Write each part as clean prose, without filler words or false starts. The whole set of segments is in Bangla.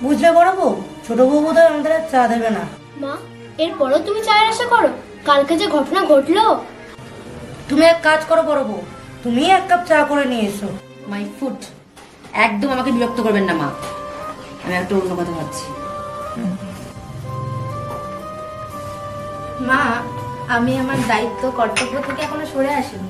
বুঝলে বড় বউ, ছোট বউ বোধহয় আমাদের আর চা দেবে না। মা, এরপরও তুমি চায়ের আশা করো? কালকে যে ঘটনা ঘটলো। তুমি এক কাজ করো বড় বউ, তুমি এক কাপ চা করে নিয়ে এসো। My food. একদম আমাকে বিরক্ত করবেন না মা, আমি একটা অন্য কথা ভাবছি। মা, আমি আমার দায়িত্ব কর্তব্য থেকে এখনো সরে আসিনি।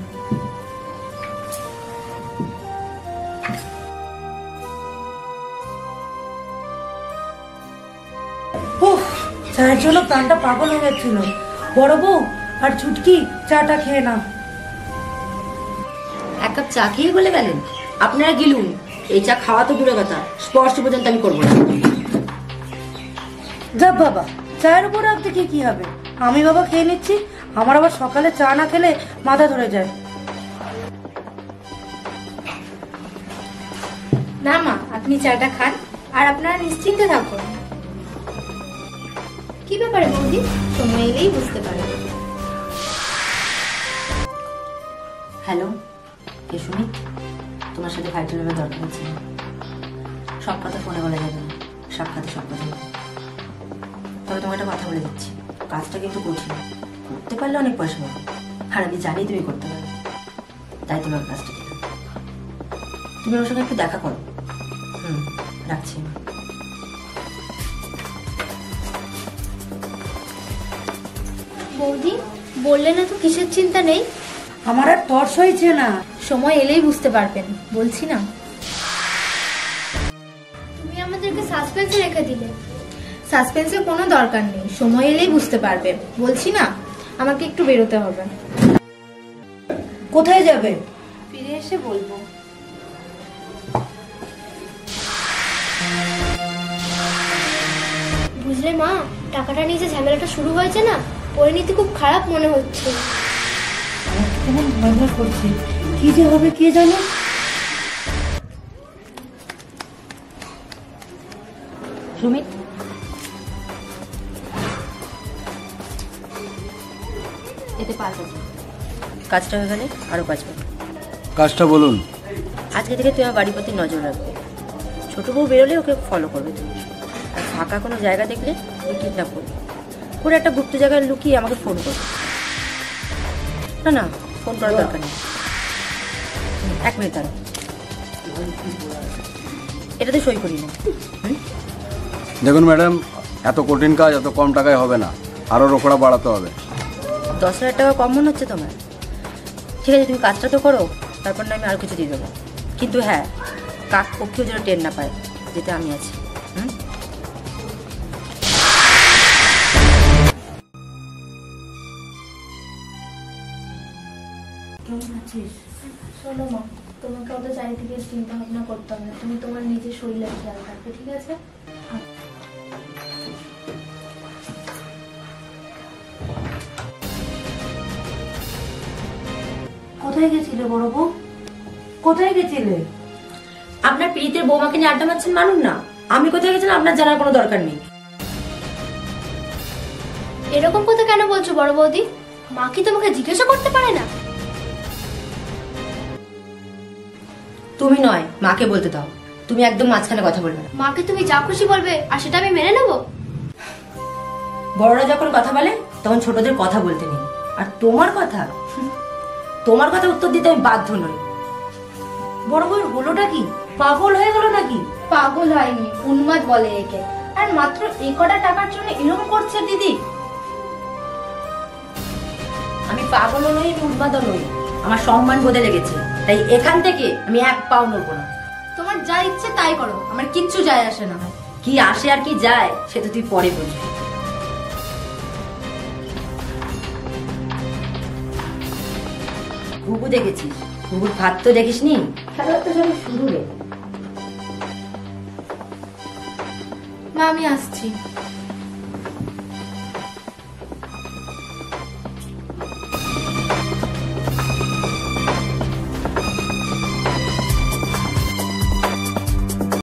চায়ের জন্য প্রাণটা পাগল হয়ে গেছিল। বড় বউ আর ছুটকি, চাটা খেয়ে নাও। এক কাপ চা খেয়ে বলে গেলেন? আপনারা গিলুন, এই চা খাওয়া তো দূরে কথা, স্পর্শ পর্যন্ত আমি করবো না। যা বাবা, চায়ের উপরে আপনি কি হবে? আমি বাবা খেয়ে নিচ্ছি, আমার আবার সকালে চা না খেলে মাথা ধরে যায়। না মা, আপনি চাটা খান আর আপনারা নিশ্চিন্তে থাকুন। কি ব্যাপারে বৌদি? সময় এলেই বুঝতে পারবে। হ্যালো, কে সুমিত? তোমার সাথে ভাইটাল ভাবে দরকার আছে। সব কথা ফোনে বলা যাবে না, সাক্ষাতে সব কথা বলবে। তবে তোমাকে একটা কথা বলে দিচ্ছি, কাজটা কিন্তু কঠিন, করতে পারলে অনেক পয়সা পাবে, আর আমি জানি তুমি করতে পারবে, তাই তোমার কাজটা দিলাম। তুমি ওর সঙ্গে একটু দেখা করো। রাখছি। বৌদি, বললে না তো কিসের চিন্তা নেই? আমার আর তর্স হয়েছে না। সময় এলেই বুঝতে পারবেন, বলছি না। তুমি আমাদেরকে সাসপেন্সে রেখে দিলে। সাসপেন্সের কোনো দরকার নেই, সময় এলেই বুঝতে পারবে, বলছি না। আমাকে একটু বেরোতে হবে। কোথায় যাবে? ফিরে এসে বলবো। বুঝলে মা, টাকাটা নিয়ে যে ঝামেলাটা শুরু হয়েছে না, পরিণতি খুব খারাপ মনে হচ্ছে। কেমন ভয় ভয় করছে, কি যে হবে কে জানে। সুমিত, এতে 5 আছে, কাজটা হয়ে গেলে আরো 5 পাবে। কাজটা বলুন। আজকে থেকে তুই আমার বাড়ির প্রতি নজর রাখবে। ছোট বউ বেরোলে ওকে ফলো করবে তুমি, আর ফাঁকা কোনো জায়গা দেখলে তুই কিডন্যাপ করবে, করে একটা গুপ্ত জায়গায় লুকিয়ে আমাকে ফোন করবে। না না, ফোন করার দরকার নেই। 1 মিনিট দাঁড়া, এটাতে সই করি না। দেখুন ম্যাডাম, এত কঠিন কাজ এত কম টাকায় হবে না, আরও রোকড়া বাড়াতে হবে। 10,000 টাকা কম মনে হচ্ছে তোমার? ঠিক আছে, তুমি কাজটা তো করো, তারপর না আমি আর কিছু দিয়ে দেবো। কিন্তু হ্যাঁ, কাক পক্ষেও যেন টের না পায় যেতে আমি আছি। শোনো মা, তোমাকে অত চারিদিকে চিন্তা ভাবনা করতে হবে না, তুমি তোমার নিজের শরীরের খেয়াল রাখবে, ঠিক আছে? কোথায় গেছিলে বড় বউ? কোথায় গেছিলে? আপনার পিড়িতের বৌমাকে নিয়ে আড্ডা মারছেন, মানুন না। আমি কোথায় গেছিলাম আপনার জানার কোনো দরকার নেই। এরকম কথা কেন বলছো বড় বৌদি? মা কি তোমাকে জিজ্ঞাসা করতে পারে না? তুমি নয়, মাকে বলতে দাও। তুমি একদম মাঝখানে কথা বলবে না। মাকে তুমি যা খুশি বলবে আর সেটা আমি মেনে নেবো। বড়রা যখন কথা বলে তখন ছোটদের কথা বলতে নেই। আর তোমার কথা, তোমার কথা উত্তর দিতে আমি বাধ্য নই। বড় বউয়ের হলোটা কি? পাগল হয়ে গেল নাকি? পাগল হয়নি, উন্মাদ বলে একে। আর মাত্র এই কটা টাকার জন্য এরকম করছে দিদি? আমি পাগলও নই, আমি উন্মাদও নই। আমার সম্মান বোধে লেগেছে, তাই এখান থেকে আমি 1 পাও নড়বো না। তোমার যা ইচ্ছে তাই করো, আমার কিচ্ছু যায় আসে না। কি আসে আর কি যায় সেটা তুই পরে বুঝবি। ঘুঘু দেখেছিস, ঘুঘুর ভাত তো দেখিসনি। খেলা তো সব শুরু রে। মা, আমি আসছি।